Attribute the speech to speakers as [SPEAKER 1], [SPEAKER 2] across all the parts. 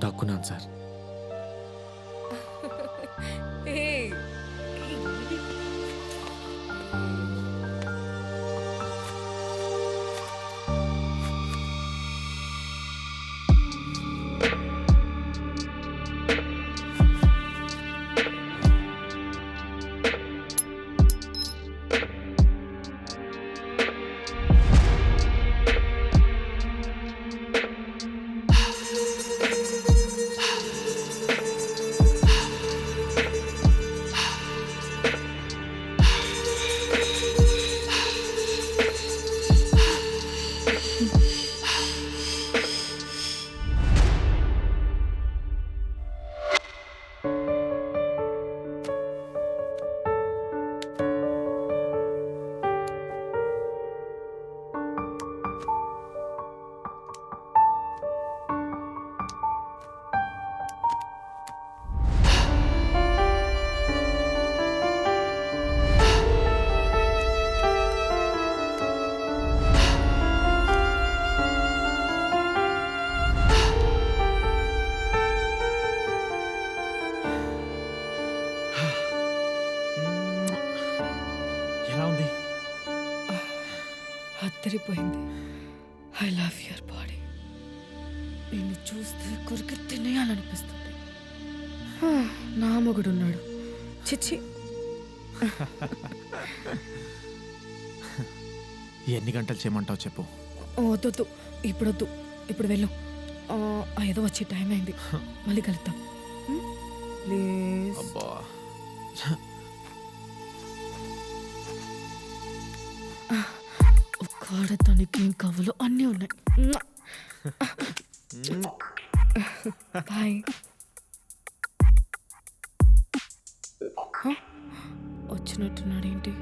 [SPEAKER 1] దాక్కున్నాను sir. ఎలా ఉంది?
[SPEAKER 2] అద్దరిపోయింది. I love your body. నిన్ను చూస్తే కొరికి తినేయాలనిపిస్తుంది. నా మొగుడున్నాడు. చిచ్చి.
[SPEAKER 1] ఎన్ని గంటలు చేయమంటావు చెప్పు.
[SPEAKER 2] వద్దొద్దు, ఇప్పుడొద్దు, ఇప్పుడు వెళ్ళు. ఏదో వచ్చే టైం అయింది, మళ్ళీ కలుద్దాం ప్లీజ్.
[SPEAKER 1] అబ్బా,
[SPEAKER 2] ఒక్క ఆడటానికి ఏం కావాలో అన్నీ ఉన్నాయి. బాయ్. వచ్చినట్టున్నాడు ఏంటి?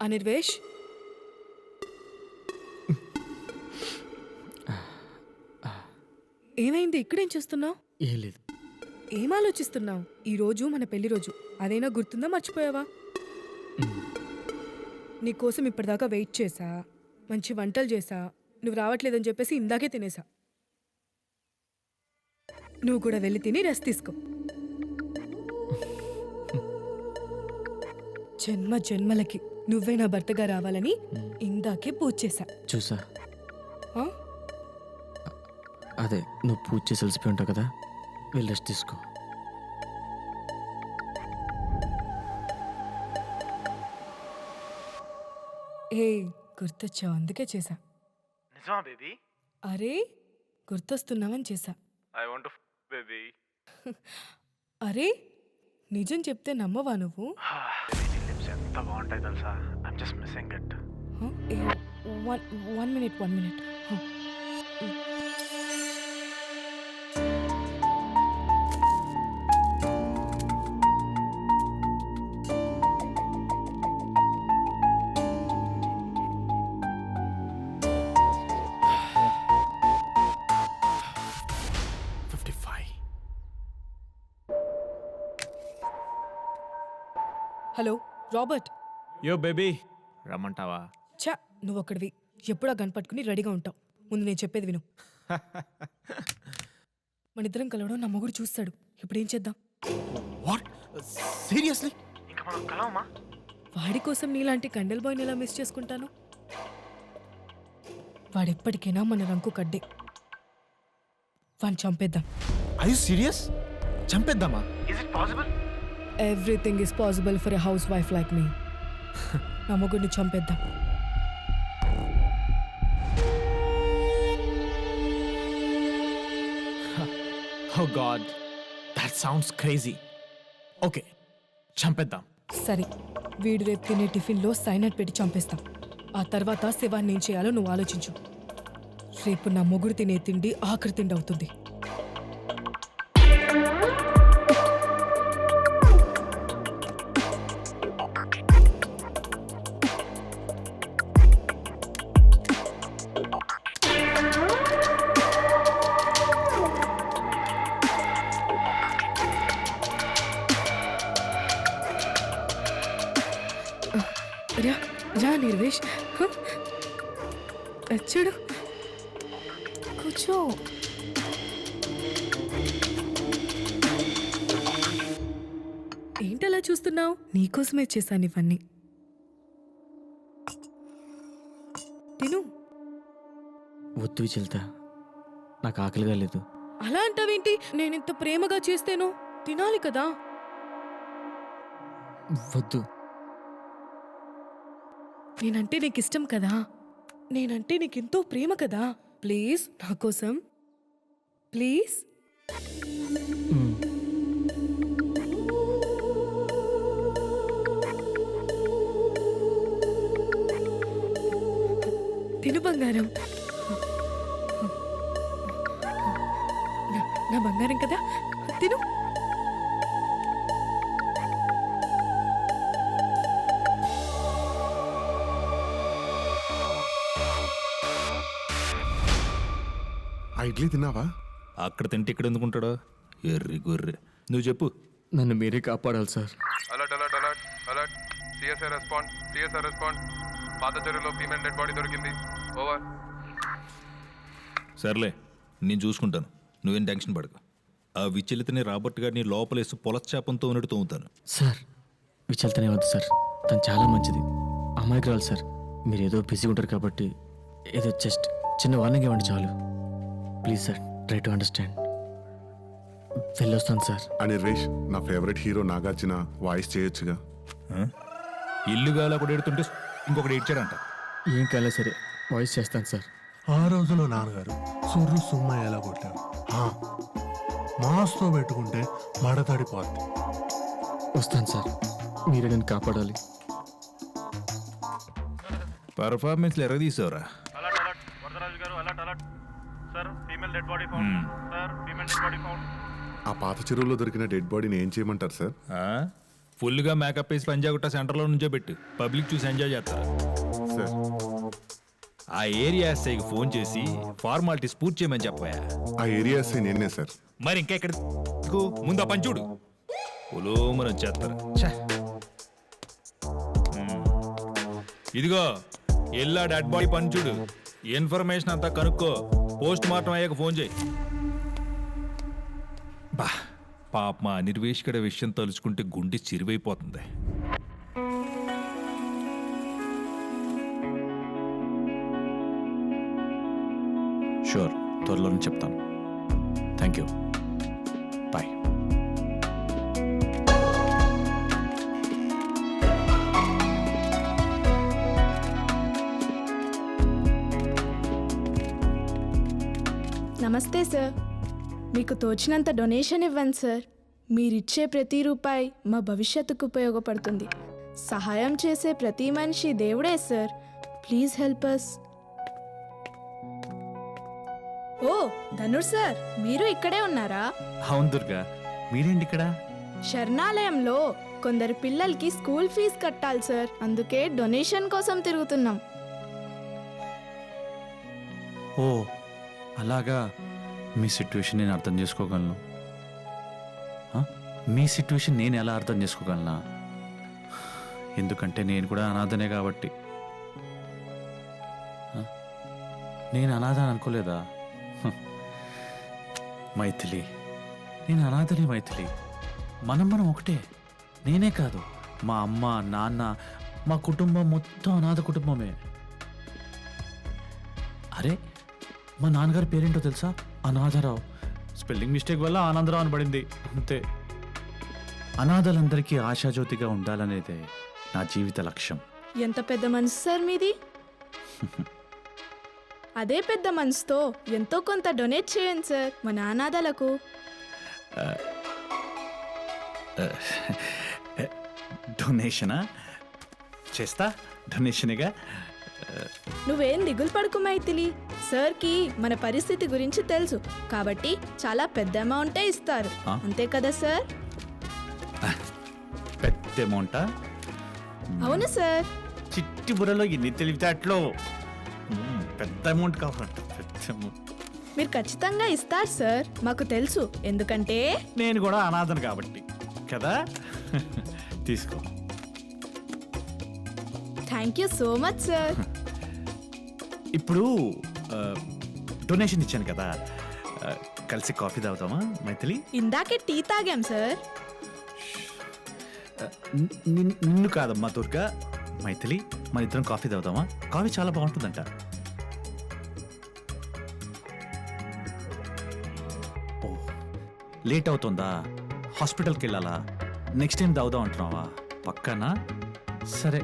[SPEAKER 2] అనిర్వేష్, ఏమైంది? ఇక్కడేం చేస్తున్నావు?
[SPEAKER 1] ఏం లేదు.
[SPEAKER 2] ఏం ఆలోచిస్తున్నావు? ఈరోజు మన పెళ్లి రోజు, అదైనా గుర్తుందా, మర్చిపోయావా? నీకోసం ఇప్పటిదాకా వెయిట్ చేసా, మంచి వంటలు చేసా, నువ్వు రావట్లేదని చెప్పేసి ఇందాకే తినేసా. నువ్వు కూడా వెళ్ళి తిని రెస్ట్ తీసుకో. జన్మ జన్మలకి నువ్వే నా భర్తగా రావాలని ఇందాకే పూజ చేశా.
[SPEAKER 1] చూసా,
[SPEAKER 2] ఆ?
[SPEAKER 1] అదే నువ్వు పూజ చేసి అలసిపోయి ఉంటావు కదా, వెళ్ళి రెస్ట్ తీసుకో.
[SPEAKER 2] ఏ గుర్తొచ్చావు, అందుకే చేశా.
[SPEAKER 3] నిజమా బేబీ?
[SPEAKER 2] అరే గుర్తొస్తున్నావని చేశా.
[SPEAKER 3] I want to baby.
[SPEAKER 2] అరే నిజం చెప్తే నమ్మవా నువ్వు?
[SPEAKER 3] నీ లిప్స్ ఎంత బాగుంటాయి తెలుసా? I'm just missing it.
[SPEAKER 2] One minute. Hello Robert.
[SPEAKER 1] Yo baby, రమ్మంటావా?
[SPEAKER 2] చా, నువ్వు ఒక్కడివి ఎప్పుడా గన్ పట్టుకుని రెడీగా ఉంటావు. ముందు నేను చెప్పేది విను. మన ఇద్దరం కలవడం నా మొగుడు చూస్తాడు. ఇప్పుడు ఏం చేద్దాం?
[SPEAKER 1] వాట్? సీరియస్లీ?
[SPEAKER 3] ఇంకా మనం కలవమా?
[SPEAKER 2] వాడి కోసం నీలాంటి కండల్ బాయ్ని ఎలా మిస్ చేసుకుంటాను? వాడెప్పటికైనా మన రంకు కడ్డే. వాడిని చంపేద్దాం.
[SPEAKER 1] I you serious? చంపేద్దామా?
[SPEAKER 3] Is it possible?
[SPEAKER 2] Everything is possible for a housewife like me. నా మొగుడిని చంపేద్దాం.
[SPEAKER 1] Oh God, that sounds crazy. Okay, చంపేద్దాం.
[SPEAKER 2] సరే, వీడు రేపు తినే టిఫిన్లో సైనట్ పెట్టి చంపేస్తాం. ఆ తర్వాత శివాన్ని ఏం చేయాలో నువ్వు ఆలోచించు. రేపు నా మొగుడు తినే తిండి ఆఖరి తిండి అవుతుంది. నిర్వేష్ చూడు కూర్చో. ఏంటలా చూస్తున్నావు? నీకోసమే చేశాను ఇవన్నీ. తిను.
[SPEAKER 4] వద్దు విచలిత, నాకు ఆకలిగా లేదు.
[SPEAKER 2] అలా అంటావేంటి? నేనింత ప్రేమగా చేస్తేనో తినాలి కదా.
[SPEAKER 4] వద్దు.
[SPEAKER 2] నేనంటే నీకు ఇష్టం కదా, నేనంటే నీకెంతో ప్రేమ కదా. ప్లీజ్ నా కోసం, ప్లీజ్. తిను బంగారం. నా బంగారం కదా, తిను.
[SPEAKER 5] ఆ ఇడ్లీ తిన్నావా?
[SPEAKER 6] అక్కడ తింటే ఇక్కడ ఎందుకుంటాడో ఎర్రి గొర్రె. నువ్వు చెప్పు.
[SPEAKER 4] నన్ను మీరే కాపాడాలి sir.
[SPEAKER 7] Alert alert alert alert. CSI respond. పాత చెరువులో ఫీమేల్ డెడ్ బాడీ దొరికింది. ఓవర్.
[SPEAKER 6] సర్లే, నేను చూసుకుంటాను, నువ్వేం టెన్షన్ పడకు. ఆ విచలితని రాబర్ట్ గారిని లోపలేసి పొలచాపంతో ఉన్నట్టు తోముతాను.
[SPEAKER 4] సార్ విచలితనే వద్దు సార్, తను చాలా మంచిది, అమాయకురాలు సార్. మీరు ఏదో బిజీగా ఉంటారు కాబట్టి ఏదో జస్ట్ చిన్న వార్నింగ్ ఇవ్వండి చాలు. Please sir, try to understand. వెళ్ళొస్తాను సార్.
[SPEAKER 5] అనిర్వేష్, నా ఫేవరెట్ హీరో నాగార్జున వాయిస్ చేయొచ్చుగా.
[SPEAKER 6] ఇల్లుగా కూడా ఎడుతుంటే ఇంకొకటి ఏడ్చాడంట.
[SPEAKER 4] ఏం కాలే సరే, వాయిస్ చేస్తాను సార్.
[SPEAKER 8] ఆ రోజులో నాన్నగారు సుర్రు సుమ్మ ఎలా కొట్టారు. మాస్తో పెట్టుకుంటే మడతడిపోద్ది.
[SPEAKER 4] వస్తాను సార్, మీరే నన్ను కాపాడాలి.
[SPEAKER 6] పర్ఫార్మెన్స్లు ఎరగదీసావురా.
[SPEAKER 3] అలర్ట్ అలర్ట్ వరదరాజు గారు, alert alert. Sir female dead body found. Sir female dead body found.
[SPEAKER 5] ఆ పాత చెరువులో దొరికిన డెడ్ బాడీని ఏం చేయమంటారు సార్?
[SPEAKER 6] ఫుల్గా మేకప్ వేసి పంజాగుట్ట సెంటర్లో నుంచో పెట్టు, పబ్లిక్ చూసి ఎంజాయ్ చేస్తారు.
[SPEAKER 5] సార్,
[SPEAKER 6] ఆ ఏరియా ఎస్ఐకి ఫోన్ చేసి ఫార్మాలిటీస్ పూర్తి చేయమని చెప్పాయా?
[SPEAKER 5] ఆ ఏరియా ఎస్ఐ నేనే సార్.
[SPEAKER 6] మరి ఇంకా ఎక్కడ ముందు ఆ పని చూడు. పులోమని వచ్చేస్తారు. ఇదిగో ఎల్లా డెడ్ బాడీ పని చూడు, ఇన్ఫర్మేషన్ అంతా కనుక్కో, పోస్ట్ మార్టం అయ్యాక ఫోన్ చేయి. బా పాప, మా నిర్వేషికడ విషయం తలుచుకుంటే గుండె చిరివైపోతుంది.
[SPEAKER 9] షూర్, త్వరలోనే చెప్తాను. Thank you, bye.
[SPEAKER 10] నమస్తే సార్. మీకు తోచినంత డొనేషన్ ఇవ్వండి సార్. మీరిచ్చే ప్రతి రూపాయి మా భవిష్యత్తుకు ఉపయోగపడుతుంది. సహాయం చేసే ప్రతి మనిషి దేవుడే సార్. Please help us. ఓ ధనుర్ సార్, మీరు ఇక్కడే ఉన్నారా?
[SPEAKER 9] అవును దుర్గా, మీరేంటి ఇక్కడ?
[SPEAKER 10] శరణాలయంలో కొందరు పిల్లలకి స్కూల్ ఫీజు కట్టాలి సార్, అందుకే డొనేషన్ కోసం తిరుగుతున్నాం.
[SPEAKER 9] ఓ అలాగా, మీ సిట్యుయేషన్ నేను అర్థం చేసుకోగలను. మీ సిట్యుయేషన్ నేను ఎలా అర్థం చేసుకోగలనా? ఎందుకంటే నేను కూడా అనాథనే కాబట్టి. నేను అనాథ అనుకోలేదా? మైథిలి, నేను అనాథని మైథిలి. మనం ఒకటే. నేనే కాదు, మా అమ్మ నాన్న, మా కుటుంబం మొత్తం అనాథ కుటుంబమే. అరే, మా నాన్నగారి పేరేంటో తెలుసా? అనాథరావు. స్పెల్లింగ్ మిస్టేక్ వల్ల ఆనందరావు అని పడింది అంతే. అనాథలందరికీ ఆశాజ్యోతిగా ఉండాలనేదే నా జీవిత లక్ష్యం.
[SPEAKER 10] ఎంత పెద్ద మనసు సార్ మీది. అదే పెద్ద మనసుతో ఎంతో కొంత డొనేట్ చేయండి సార్ మన అనాథలకు.
[SPEAKER 9] డొనేషనా? చేస్తా, డొనేషన్గా.
[SPEAKER 10] నువ్వేం దిగులు పడుకు మైథిలి. సార్కి మన పరిస్థితి గురించి తెలుసు కాబట్టి చాలా పెద్ద అమౌంటే ఇస్తారు. అంతే కదా సార్?
[SPEAKER 9] పెద్ద అమౌంటా?
[SPEAKER 10] అవును సార్.
[SPEAKER 9] చిట్టి బుర్రలో ఎన్ని తెలివితేటలో. పెద్ద అమౌంట్ కావాలంట, పెద్ద అమౌంట్.
[SPEAKER 10] మీరు ఖచ్చితంగా ఇస్తారు సార్, మాకు తెలుసు. ఎందుకంటే
[SPEAKER 9] నేను కూడా అనాథను కాబట్టి కదా. తీసుకో.
[SPEAKER 10] Thank you so much sir.
[SPEAKER 9] ఇప్పుడు డొనేషన్ ఇచ్చాను కదా, కలిసి కాఫీ తాగుతామా మైథిలి?
[SPEAKER 10] ఇందాకే టీ తాగాం సార్.
[SPEAKER 9] నిన్ను కాదమ్మా దుర్గా, మైథిలి మన ఇద్దరం కాఫీ తాగుతామా? కాఫీ చాలా బాగుంటుందంట. ఓ లేట్ అవుతుందా? హాస్పిటల్కి వెళ్ళాలా? నెక్స్ట్ టైం తాగుదాం అంటున్నావా? పక్కనా? సరే.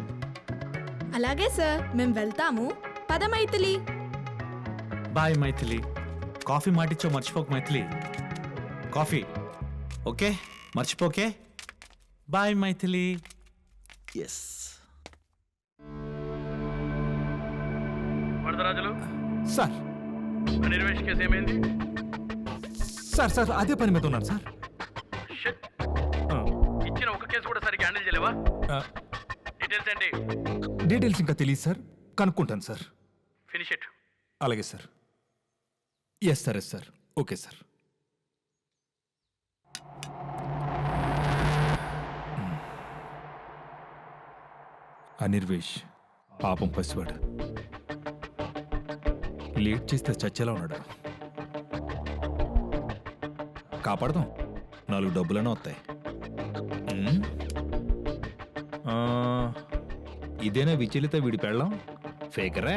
[SPEAKER 10] అలాగే సార్, మేము వెళ్తాము. పద మైథిలి.
[SPEAKER 9] బాయ్ మైథిలి. కాఫీ మాటిచ్చో మర్చిపోక మైథిలి. కాఫీ ఓకే, మర్చిపోకే. Bye Maithili. Yes.
[SPEAKER 3] Varadarajulu
[SPEAKER 1] sir
[SPEAKER 3] Anirvesh case ఏమైంది?
[SPEAKER 1] సార్ సార్ అదే పని మీద ఉన్నాను సార్.
[SPEAKER 3] షిట్. ఇచ్చిన ఒక కేసు కూడా సరిగ్గా హ్యాండిల్ చేయలేవా? డీటెయిల్స్ ఏంటి?
[SPEAKER 1] డీటెయిల్స్ ఇంకా తెలియదు సార్, కనుక్కుంటాను సార్.
[SPEAKER 3] Finish it.
[SPEAKER 1] అలాగే sir. Yes sir, yes sir, okay sir.
[SPEAKER 6] Anirvesh పాపం పసివాడు, లేట్ చేస్తే చచ్చేలా ఉన్నాడు. కాపాడదాం, 4 డబ్బులనే వస్తాయి. ఇదేనా విచలిత వీడి పెళ్ళం? ఫేకరే.